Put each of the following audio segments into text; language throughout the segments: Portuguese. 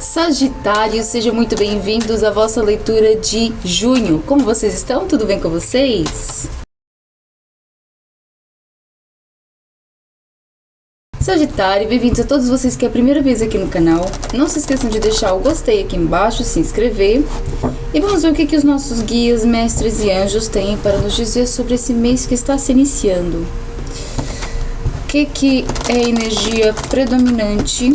Sagitário, sejam muito bem-vindos à vossa leitura de junho. Como vocês estão? Tudo bem com vocês? Sagitário, bem-vindos a todos vocês que é a primeira vez aqui no canal. Não se esqueçam de deixar o gostei aqui embaixo, se inscrever. E vamos ver o que os nossos guias, mestres e anjos têm para nos dizer sobre esse mês que está se iniciando. O que é a energia predominante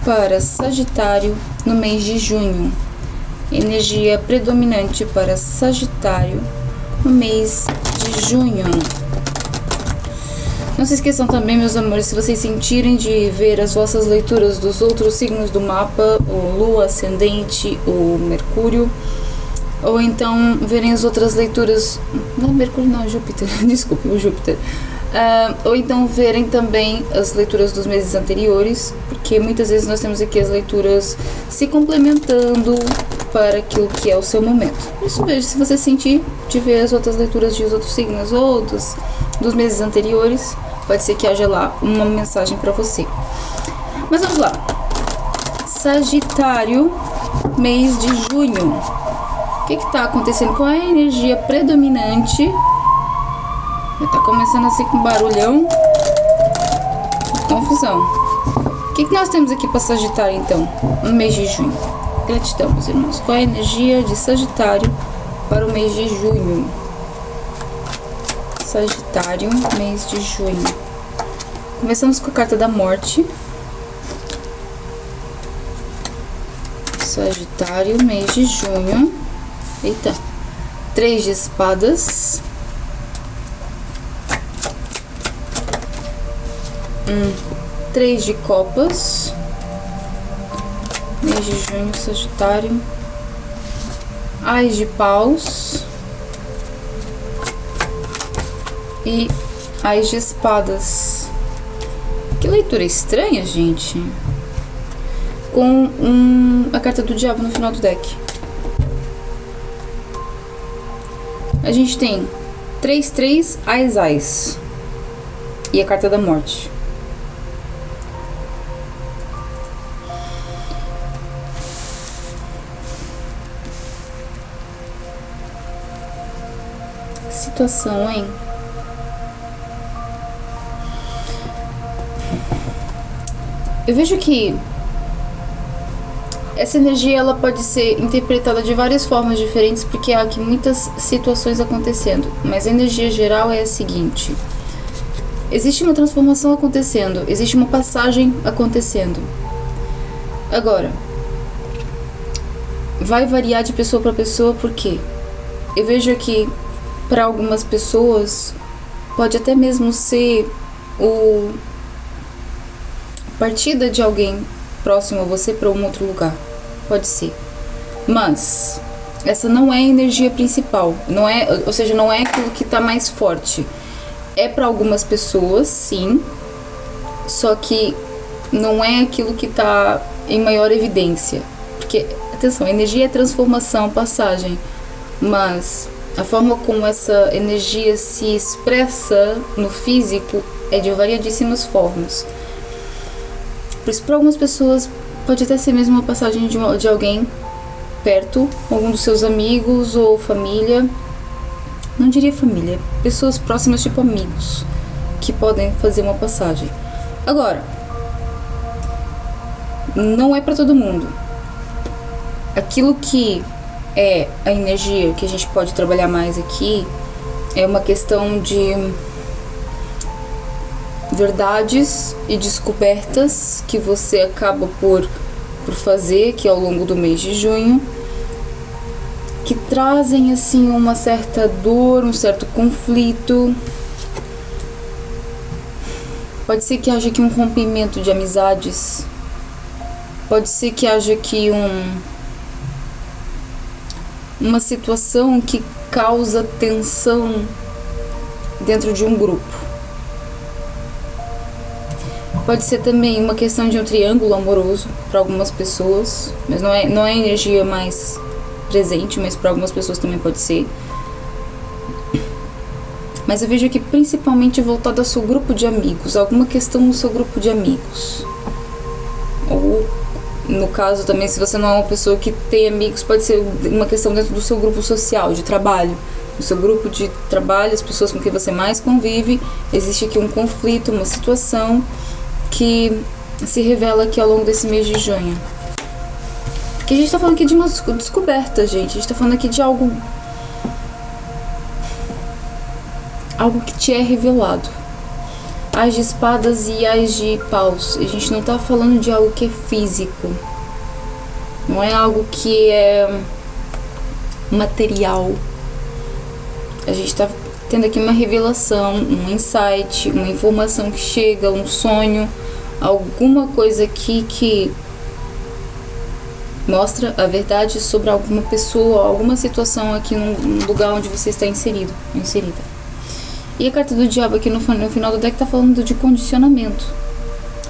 para Sagitário no mês de junho? Energia predominante para Sagitário no mês de junho. Não se esqueçam também, meus amores, se vocês sentirem de ver as vossas leituras dos outros signos do mapa, o Lua, Ascendente, o Mercúrio, ou então verem as outras leituras, não, Mercúrio não, Júpiter, desculpe, o Júpiter, ou então verem também as leituras dos meses anteriores, porque muitas vezes nós temos aqui as leituras se complementando para aquilo que é o seu momento. Isso, veja, se você sentir de ver as outras leituras dos outros signos ou dos meses anteriores, pode ser que haja lá uma mensagem para você. Mas vamos lá. Sagitário, mês de junho. O que está acontecendo com a energia predominante? Já tá começando assim com barulhão. Confusão. O que nós temos aqui para Sagitário, então, no mês de junho? Gratidão, meus irmãos. Qual é a energia de Sagitário para o mês de junho? Sagitário, mês de junho. Começamos com a carta da morte. Sagitário, mês de junho. Eita. 3 de espadas. 3 de copas. Mês de junho, Sagitário. Ás de paus. E Ás de espadas. Que leitura estranha, gente. Com a carta do diabo no final do deck. A gente tem 3, Ás. E a carta da morte. Situação, hein? Eu vejo que essa energia ela pode ser interpretada de várias formas diferentes, porque há aqui muitas situações acontecendo, mas a energia geral é a seguinte: existe uma transformação acontecendo, existe uma passagem acontecendo. Agora, vai variar de pessoa para pessoa, porque eu vejo aqui, para algumas pessoas, pode até mesmo ser partida de alguém próximo a você para um outro lugar. Pode ser. Mas essa não é a energia principal. Não é, ou seja, não é aquilo que está mais forte. É para algumas pessoas, sim. Só que não é aquilo que está em maior evidência. Porque, atenção, energia é transformação, passagem. Mas a forma como essa energia se expressa no físico é de variadíssimas formas. Por isso, para algumas pessoas, pode até ser mesmo uma passagem de alguém perto, algum dos seus amigos ou família. Não diria família, pessoas próximas, tipo amigos, que podem fazer uma passagem. Agora, não é para todo mundo. Aquilo que é a energia que a gente pode trabalhar mais aqui é uma questão de verdades e descobertas que você acaba por fazer aqui ao longo do mês de junho, que trazem assim uma certa dor, um certo conflito. Pode ser que haja aqui um rompimento de amizades, pode ser que haja aqui uma situação que causa tensão dentro de um grupo. Pode ser também uma questão de um triângulo amoroso para algumas pessoas, mas não é a energia mais presente, mas para algumas pessoas também pode ser. Mas eu vejo aqui principalmente voltado ao seu grupo de amigos, alguma questão no seu grupo de amigos. Ou no caso também, se você não é uma pessoa que tem amigos, pode ser uma questão dentro do seu grupo social, de trabalho. No seu grupo de trabalho, as pessoas com quem você mais convive, existe aqui um conflito, uma situação que se revela aqui ao longo desse mês de junho. Porque a gente tá falando aqui de uma descoberta, gente. A gente tá falando aqui de algo que te é revelado. As de espadas e as de paus. A gente não tá falando de algo que é físico. Não é algo que é material. A gente tá tendo aqui uma revelação, um insight, uma informação que chega, um sonho, alguma coisa aqui que mostra a verdade sobre alguma pessoa, alguma situação aqui no lugar onde você está inserida. E a carta do diabo aqui no final do deck tá falando de condicionamento.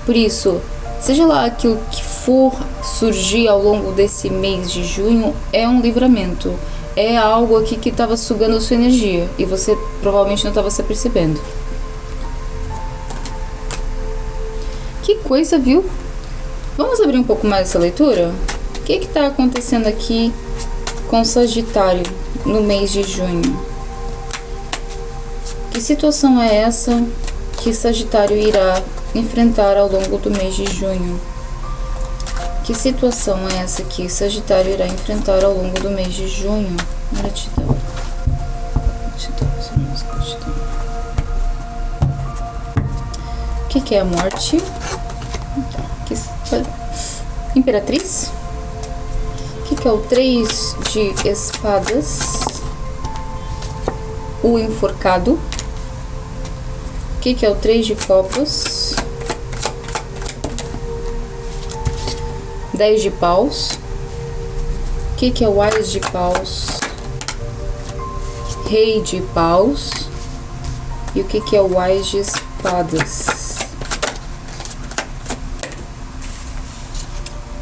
Por isso, seja lá aquilo que for surgir ao longo desse mês de junho, é um livramento. É algo aqui que estava sugando a sua energia e você provavelmente não estava se percebendo. Que coisa, viu? Vamos abrir um pouco mais essa leitura? O que está acontecendo aqui com Sagitário no mês de junho? Que situação é essa que Sagitário irá enfrentar ao longo do mês de junho? Que situação é essa que Sagitário irá enfrentar ao longo do mês de junho? Gratidão. O que é a morte? Imperatriz? O que é o 3 de espadas? O enforcado. O que é o 3 de copas? 10 de paus. O que é o Ás de paus? Rei de paus. E o que é o Ás de espadas?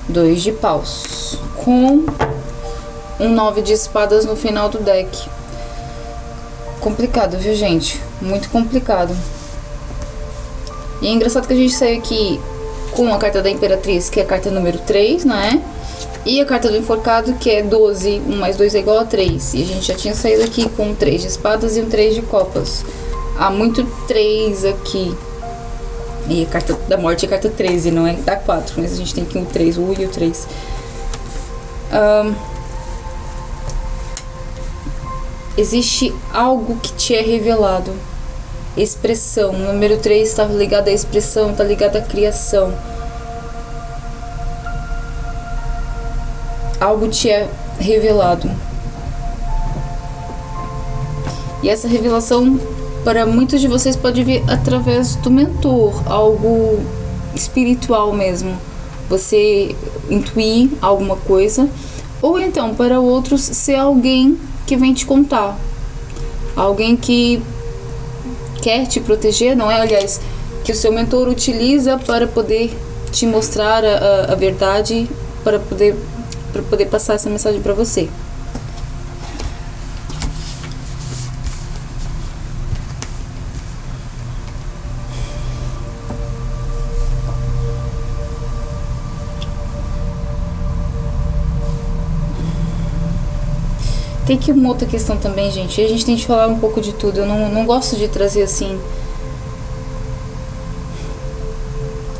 2 de paus. Com um 9 de espadas no final do deck. Complicado, viu, gente? Muito complicado. E é engraçado que a gente saiu aqui com a carta da Imperatriz, que é a carta número 3, né? E a carta do Enforcado, que é 12, 1 mais 2 é igual a 3. E a gente já tinha saído aqui com um 3 de espadas e um 3 de copas. Há muito 3 aqui. E a carta da morte é a carta 13, não é da 4, mas a gente tem aqui um 3, o U e o 3. Existe algo que te é revelado. Expressão. O número 3 está ligado à expressão, está ligado à criação. Algo te é revelado. E essa revelação, para muitos de vocês, pode vir através do mentor, algo espiritual mesmo. Você intuir alguma coisa, ou então para outros ser alguém que vem te contar, alguém que quer te proteger, não é? Aliás, que o seu mentor utiliza para poder te mostrar a verdade, para poder passar essa mensagem para você. Tem aqui uma outra questão também, gente. A gente tem que falar um pouco de tudo. Eu não gosto de trazer assim.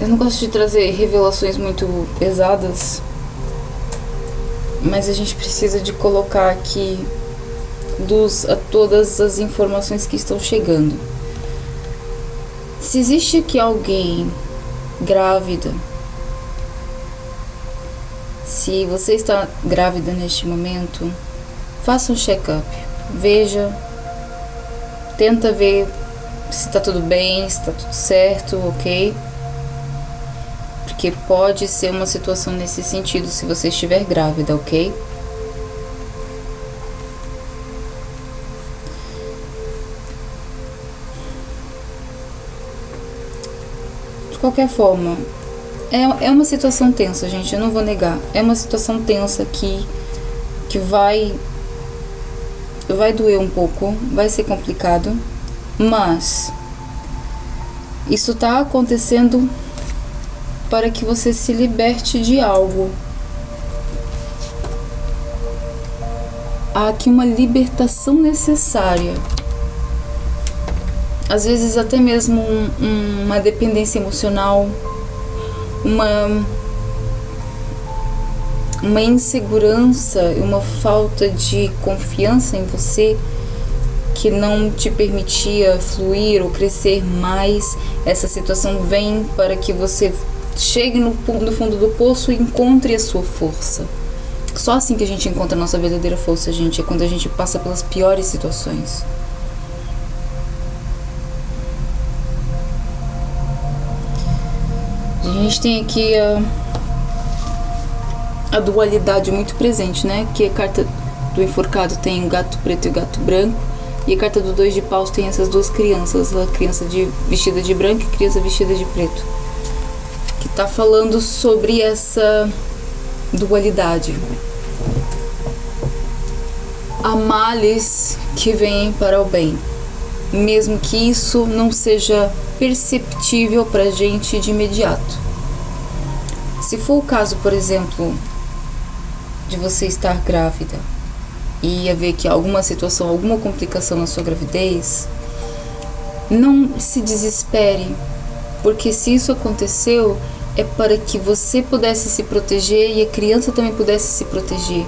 Eu não gosto de trazer revelações muito pesadas. Mas a gente precisa de colocar aqui luz a todas as informações que estão chegando. Se existe aqui alguém grávida, se você está grávida neste momento, faça um check-up, veja, tenta ver se tá tudo bem, se tá tudo certo, ok? Porque pode ser uma situação nesse sentido se você estiver grávida, ok? De qualquer forma, é uma situação tensa, gente, eu não vou negar. É uma situação tensa que vai doer um pouco, vai ser complicado, mas isso tá acontecendo para que você se liberte de algo. Há aqui uma libertação necessária. Às vezes até mesmo uma dependência emocional, uma insegurança, uma falta de confiança em você que não te permitia fluir ou crescer mais. Essa situação vem para que você chegue no fundo do poço e encontre a sua força. Só assim que a gente encontra a nossa verdadeira força, gente, é quando a gente passa pelas piores situações. A gente tem aqui a dualidade muito presente, né? Que a carta do enforcado tem o gato preto e o gato branco. E a carta do 2 de paus tem essas duas crianças, a criança vestida de branco e a criança vestida de preto, que tá falando sobre essa dualidade. Há males que vêm para o bem, mesmo que isso não seja perceptível pra gente de imediato. Se for o caso, por exemplo, de você estar grávida e haver que alguma situação, alguma complicação na sua gravidez, não se desespere, porque se isso aconteceu, é para que você pudesse se proteger e a criança também pudesse se proteger,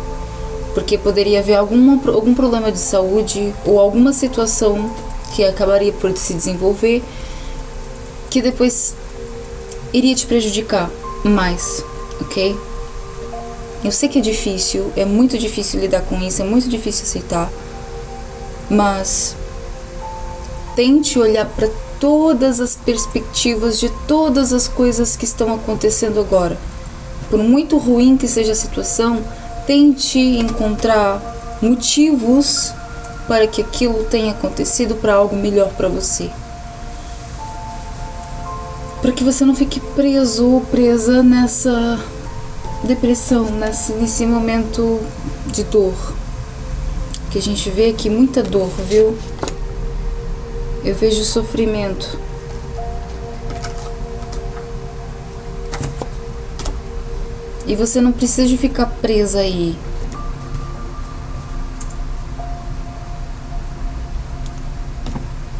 porque poderia haver algum problema de saúde ou alguma situação que acabaria por se desenvolver que depois iria te prejudicar mais, ok? Eu sei que é difícil, é muito difícil lidar com isso, é muito difícil aceitar, mas tente olhar para todas as perspectivas de todas as coisas que estão acontecendo agora. Por muito ruim que seja a situação, tente encontrar motivos para que aquilo tenha acontecido para algo melhor para você. Para que você não fique preso ou presa nessa depressão, nesse momento de dor. Que a gente vê aqui muita dor, viu? Eu vejo sofrimento. E você não precisa de ficar presa aí.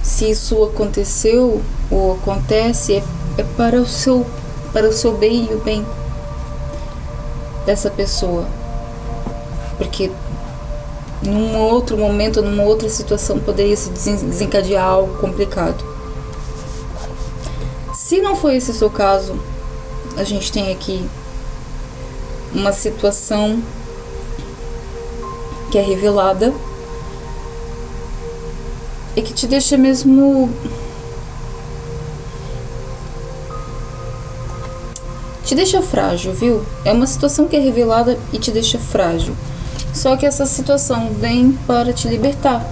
Se isso aconteceu ou acontece, é para o seu bem e o bem dessa pessoa, porque num outro momento, numa outra situação poderia se desencadear algo complicado. Se não foi esse o seu caso, a gente tem aqui uma situação que é revelada e que te deixa mesmo frágil, viu? É uma situação que é revelada e te deixa frágil. Só que essa situação vem para te libertar.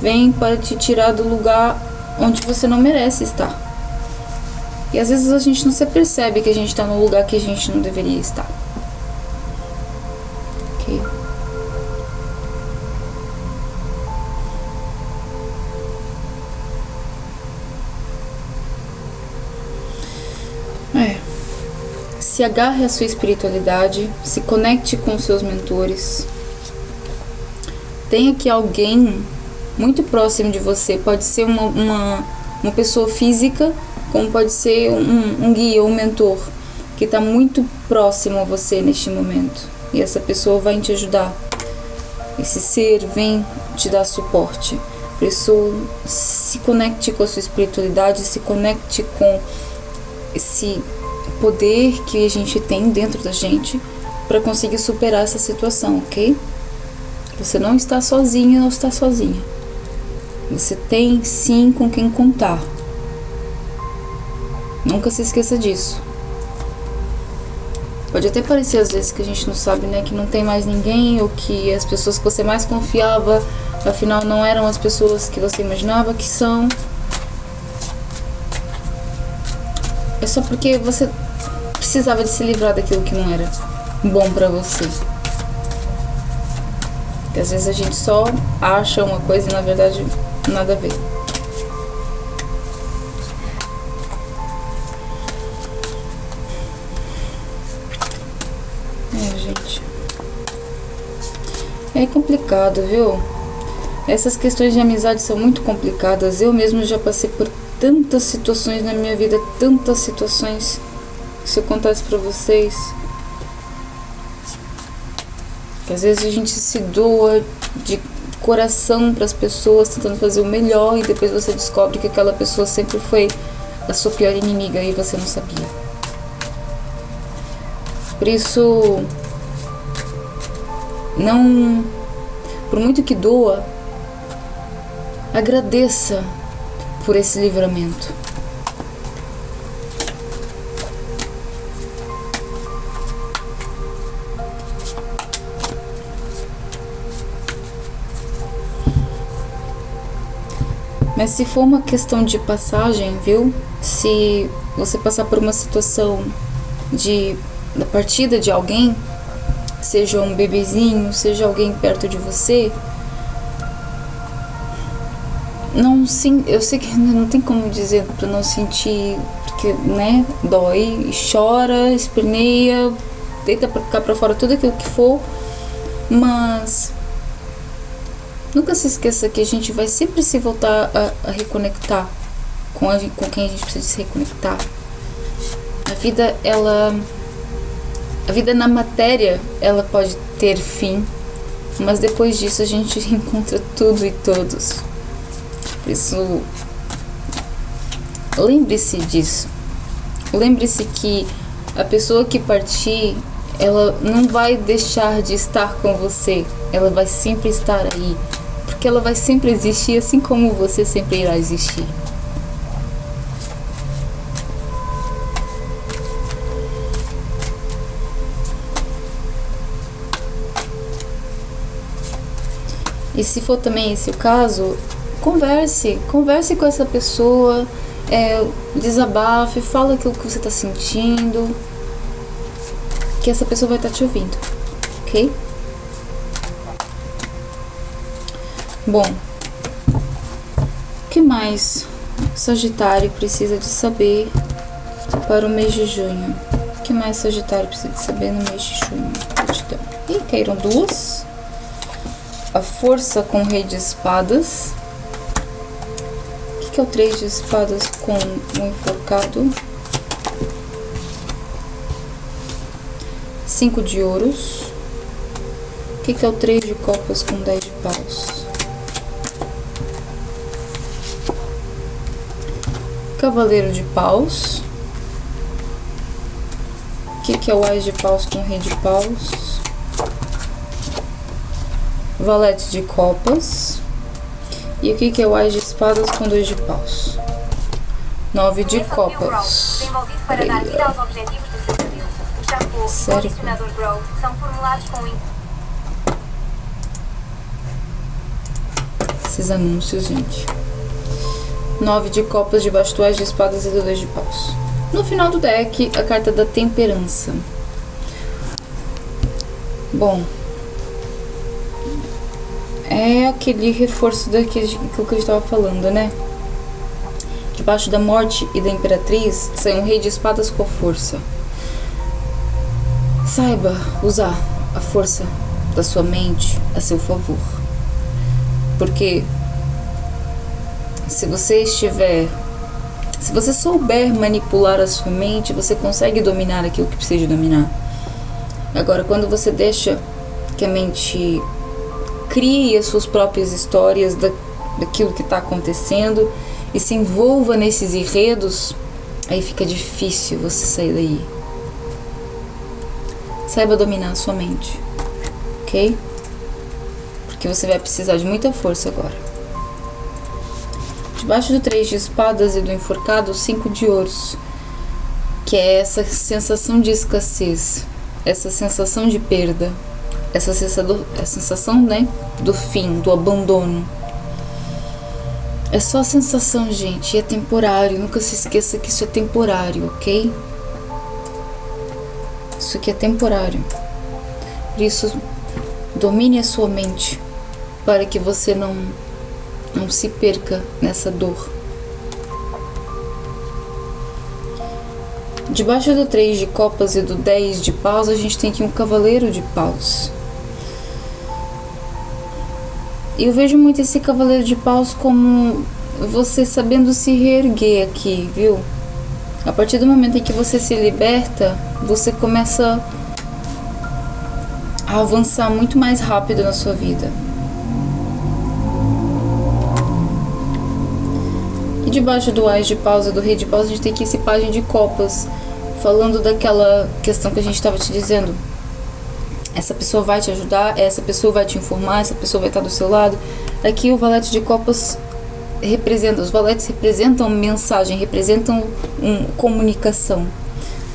Vem para te tirar do lugar onde você não merece estar. E às vezes a gente não se percebe que a gente está no lugar que a gente não deveria estar. Ok? Se agarre à sua espiritualidade, se conecte com seus mentores. Tem aqui alguém muito próximo de você, pode ser uma pessoa física, como pode ser um guia, um mentor, que está muito próximo a você neste momento. E essa pessoa vai te ajudar. Esse ser vem te dar suporte. Por isso, se conecte com a sua espiritualidade, se conecte com esse poder que a gente tem dentro da gente para conseguir superar essa situação, ok? Você não está sozinha ou está sozinha. Você tem sim com quem contar. Nunca se esqueça disso. Pode até parecer às vezes que a gente não sabe, né, que não tem mais ninguém, ou que as pessoas que você mais confiava, afinal não eram as pessoas que você imaginava que são. É só porque você precisava de se livrar daquilo que não era bom pra você. Porque às vezes a gente só acha uma coisa e na verdade nada a ver. É complicado, viu? Essas questões de amizade são muito complicadas. Eu mesmo já passei por tantas situações na minha vida, tantas situações. Se eu contasse pra vocês, que às vezes a gente se doa de coração para as pessoas, tentando fazer o melhor, e depois você descobre que aquela pessoa sempre foi a sua pior inimiga e você não sabia. Por isso, não, por muito que doa, agradeça por esse livramento. Mas se for uma questão de passagem, viu? Se você passar por uma situação da partida de alguém, seja um bebezinho, seja alguém perto de você, não sim, eu sei que não tem como dizer para não sentir, porque, né, dói, e chora, esperneia, deita pra cá pra fora tudo aquilo que for, mas nunca se esqueça que a gente vai sempre se voltar a reconectar com quem a gente precisa se reconectar. A vida na matéria, ela pode ter fim, mas depois disso a gente encontra tudo e todos. Por isso, lembre-se disso. Lembre-se que a pessoa que partir, ela não vai deixar de estar com você. Ela vai sempre estar aí. Porque ela vai sempre existir, assim como você sempre irá existir. E se for também esse o caso, converse com essa pessoa, desabafe, fala aquilo que você está sentindo, que essa pessoa vai estar te ouvindo, ok? Bom, o que mais Sagitário precisa de saber para o mês de junho? O que mais Sagitário precisa de saber no mês de junho? E caíram duas. A força com o rei de espadas. O que é o 3 de espadas com o enforcado? 5 de ouros. O que é o 3 de copas com 10 de paus? Cavaleiro de paus. O que é o Ás de paus com rei de paus? Valete de copas. E o que é o Ás de espadas com 2 de paus? 9 de copas. Sério? Esses anúncios, gente. 9 de copas debaixo do Ás de espadas e do 2 de paus. No final do deck, a carta da temperança. Bom, é aquele reforço daquilo que eu estava falando, né? Debaixo da morte e da imperatriz, sai um rei de espadas com a força. Saiba usar a força da sua mente a seu favor. Porque se você souber manipular a sua mente, você consegue dominar aquilo que precisa dominar. Agora, quando você deixa que a mente crie as suas próprias histórias daquilo que está acontecendo e se envolva nesses enredos, aí fica difícil você sair daí. Saiba dominar a sua mente, ok? Porque você vai precisar de muita força agora. Debaixo do 3 de espadas e do enforcado, 5 de ouros, que é essa sensação de escassez, essa sensação de perda, essa sensação, né, do fim, do abandono. É só sensação, gente, e é temporário. Nunca se esqueça que isso é temporário, ok? Isso aqui é temporário. Por isso, domine a sua mente para que você não se perca nessa dor. Debaixo do 3 de copas e do 10 de paus, a gente tem aqui um cavaleiro de paus. Eu vejo muito esse Cavaleiro de Paus como você sabendo se reerguer aqui, viu? A partir do momento em que você se liberta, você começa a avançar muito mais rápido na sua vida. E debaixo do Ás de Paus e do Rei de Paus, a gente tem aqui esse Pajem de Copas, falando daquela questão que a gente estava te dizendo. Essa pessoa vai te ajudar, essa pessoa vai te informar, essa pessoa vai estar do seu lado. Aqui o Valete de Copas representa, os valetes representam mensagem, representam comunicação.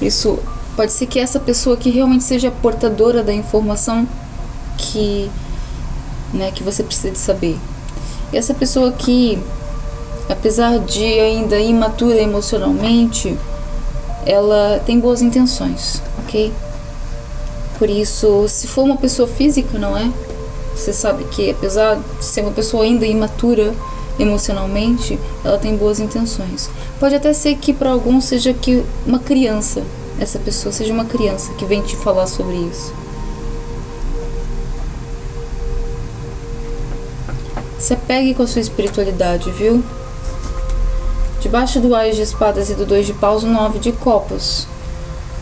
Isso pode ser que essa pessoa aqui realmente seja portadora da informação que você precisa de saber. E essa pessoa aqui, apesar de ainda imatura emocionalmente, ela tem boas intenções, ok? Por isso, se for uma pessoa física, não é? Você sabe que apesar de ser uma pessoa ainda imatura emocionalmente, ela tem boas intenções. Pode até ser que para alguns seja que uma criança, essa pessoa seja uma criança que vem te falar sobre isso. Se apegue com a sua espiritualidade, viu? Debaixo do Ás de Espadas e do 2 de Paus, o 9 de Copas.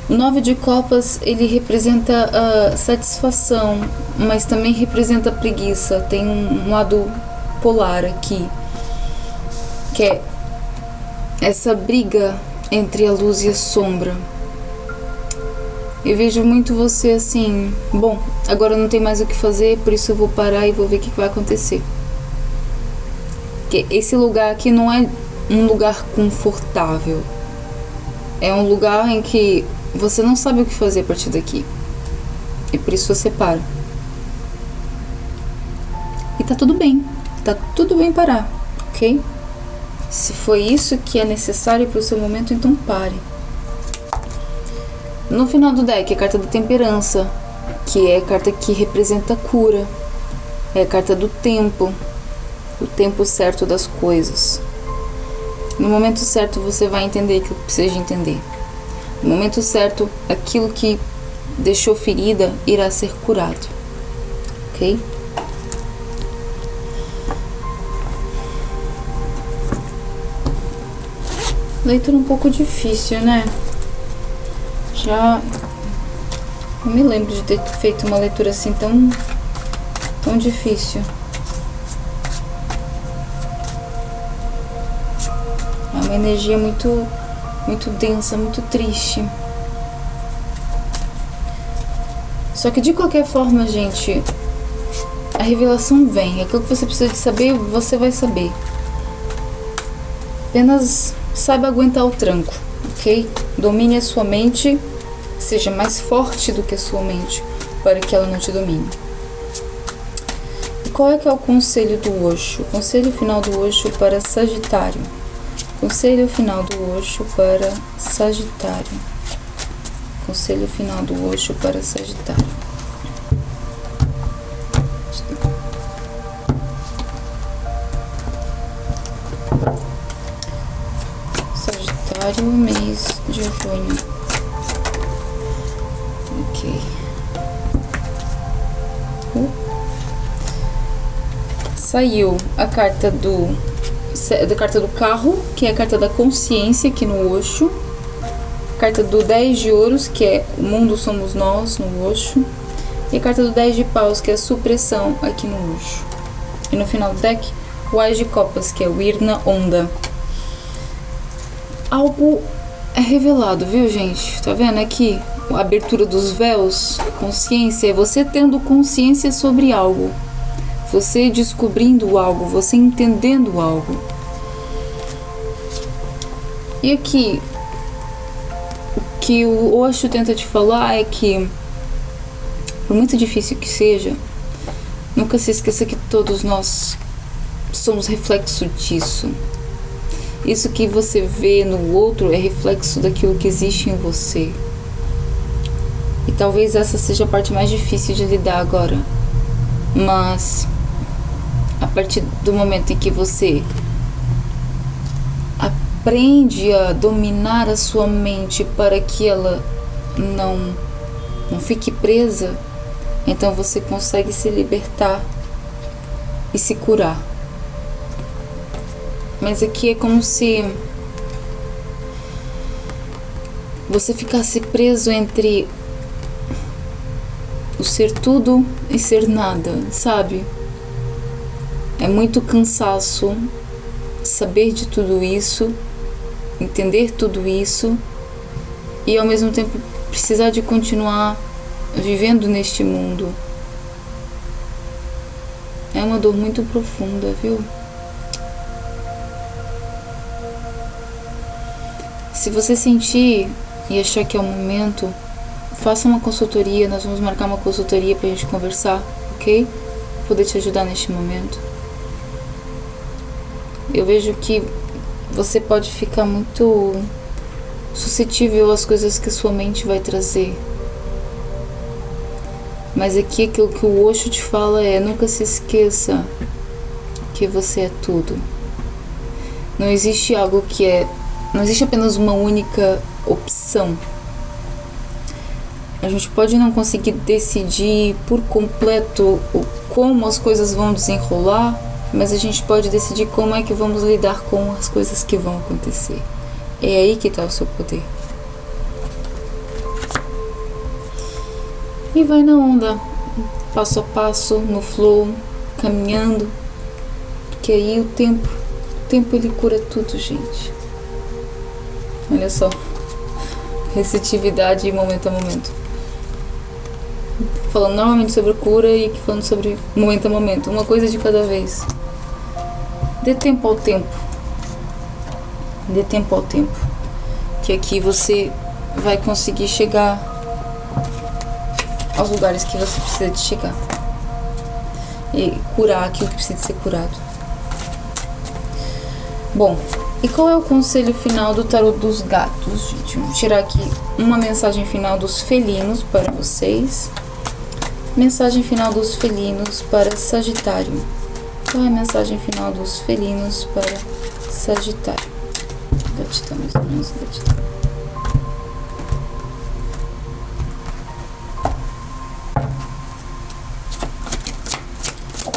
O 9 de Copas, ele representa a satisfação, mas também representa a preguiça. Tem um lado polar aqui, que é essa briga entre a luz e a sombra. Eu vejo muito você assim, bom, agora não tem mais o que fazer, por isso eu vou parar e vou ver o que vai acontecer. Porque esse lugar aqui não é um lugar confortável. É um lugar em que você não sabe o que fazer a partir daqui. E por isso você para. E tá tudo bem. Tá tudo bem parar, ok? Se foi isso que é necessário pro seu momento, então pare. No final do deck, a carta da Temperança, que é a carta que representa a cura. É a carta do tempo. O tempo certo das coisas. No momento certo você vai entender aquilo que precisa de entender. No momento certo, aquilo que deixou ferida irá ser curado. Ok? Leitura um pouco difícil, né? Já não me lembro de ter feito uma leitura assim tão difícil. É uma energia muito densa, muito triste. Só que de qualquer forma, gente, a revelação vem. Aquilo que você precisa de saber, você vai saber. Apenas saiba aguentar o tranco, ok? Domine a sua mente, seja mais forte do que a sua mente, para que ela não te domine. E qual é que é o conselho do Osho? O conselho final do Osho para Sagitário. Conselho final do Osho para Sagitário. Conselho final do Osho para Sagitário. Sagitário, mês de junho. Ok. Saiu a carta da carta do carro, que é a carta da consciência aqui no Osho. Carta do 10 de ouros, que é o mundo somos nós no Osho. E a carta do 10 de paus, que é a supressão aqui no Osho. E no final do deck, o Ás de copas, que é o Irna Onda. Algo é revelado, viu, gente? Tá vendo aqui? A abertura dos véus. Consciência é você tendo consciência sobre algo. Você descobrindo algo, você entendendo algo. E aqui, o que o Osho tenta te falar é que, por muito difícil que seja, nunca se esqueça que todos nós somos reflexo disso. Isso que você vê no outro é reflexo daquilo que existe em você. E talvez essa seja a parte mais difícil de lidar agora. Mas a partir do momento em que você aprende a dominar a sua mente para que ela não fique presa, então você consegue se libertar e se curar. Mas aqui é como se você ficasse preso entre o ser tudo e ser nada, sabe? É muito cansaço saber de tudo isso, entender tudo isso e ao mesmo tempo precisar de continuar vivendo neste mundo. É uma dor muito profunda, viu? Se você sentir e achar que é o momento, faça uma consultoria, nós vamos marcar uma consultoria pra gente conversar, ok? Poder te ajudar neste momento. Eu vejo que você pode ficar muito suscetível às coisas que sua mente vai trazer. Mas aqui aquilo que o Osho te fala é: nunca se esqueça que você é tudo. Não existe algo que é... Não existe apenas uma única opção. A gente pode não conseguir decidir por completo como as coisas vão desenrolar, mas a gente pode decidir como é que vamos lidar com as coisas que vão acontecer. É aí que está o seu poder. E vai na onda, passo a passo, no flow, caminhando, porque aí o tempo ele cura tudo, gente. Olha só, receptividade momento a momento. Falando novamente sobre cura e aqui falando sobre momento a momento, uma coisa de cada vez. Dê tempo ao tempo. Dê tempo ao tempo. Que aqui você vai conseguir chegar aos lugares que você precisa de chegar. E curar aquilo que precisa ser curado. Bom, e qual é o conselho final do tarot dos gatos, gente? Vou tirar aqui uma mensagem final dos felinos para vocês. Mensagem final dos felinos para Sagitário. Qual é a mensagem final dos felinos para Sagitário? Gatita, mais ou menos, gatita.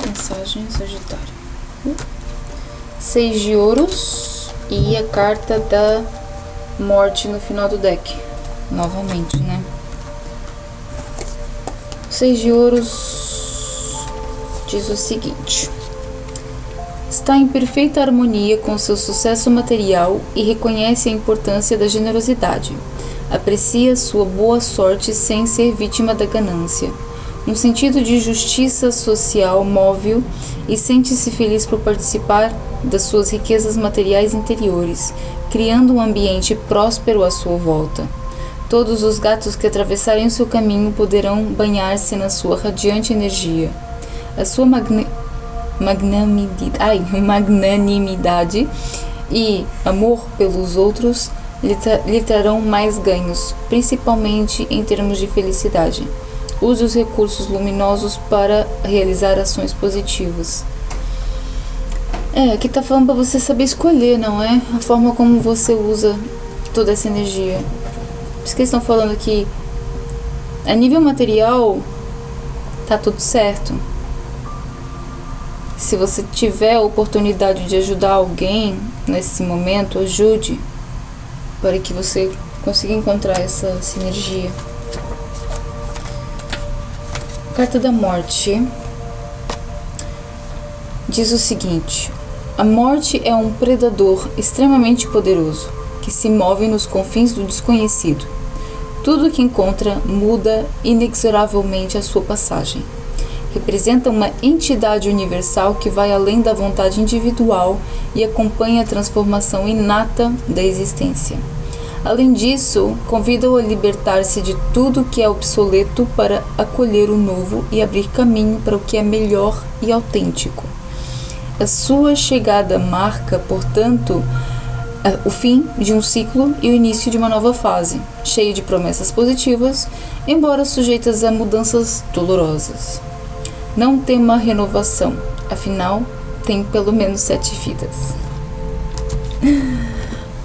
Mensagem Sagitário. 6 de ouros e a carta da morte no final do deck. Novamente, né? 6 de ouros diz o seguinte: está em perfeita harmonia com seu sucesso material e reconhece a importância da generosidade. Aprecia sua boa sorte sem ser vítima da ganância. Um sentido de justiça social move-o e sente-se feliz por participar das suas riquezas materiais interiores, criando um ambiente próspero à sua volta. Todos os gatos que atravessarem o seu caminho poderão banhar-se na sua radiante energia. A sua magnanimidade e amor pelos outros lhe trarão mais ganhos, principalmente em termos de felicidade. Use os recursos luminosos para realizar ações positivas. Aqui tá falando para você saber escolher, não é? A forma como você usa toda essa energia. Por isso que eles estão falando que a nível material tá tudo certo. Se você tiver a oportunidade de ajudar alguém nesse momento, ajude, para que você consiga encontrar essa sinergia. Carta da morte diz o seguinte: a morte é um predador extremamente poderoso que se move nos confins do desconhecido. Tudo que encontra muda inexoravelmente a sua passagem. Representa uma entidade universal que vai além da vontade individual e acompanha a transformação inata da existência. Além disso, convida-o a libertar-se de tudo que é obsoleto para acolher o novo e abrir caminho para o que é melhor e autêntico. A sua chegada marca, portanto, o fim de um ciclo e o início de uma nova fase, cheia de promessas positivas, embora sujeitas a mudanças dolorosas. Não tema a renovação, afinal, tem pelo menos 7 vidas.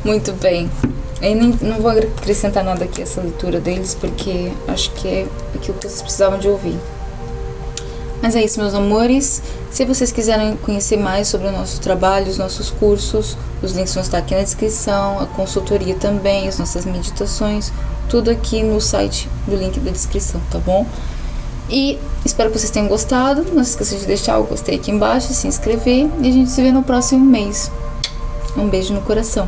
Muito bem. Eu não vou acrescentar nada aqui a essa leitura deles, porque acho que é aquilo que vocês precisavam de ouvir. Mas é isso, meus amores. Se vocês quiserem conhecer mais sobre o nosso trabalho, os nossos cursos, os links vão estar aqui na descrição, a consultoria também, as nossas meditações, tudo aqui no site do link da descrição, tá bom? E espero que vocês tenham gostado. Não se esqueça de deixar o gostei aqui embaixo, se inscrever, e a gente se vê no próximo mês. Um beijo no coração.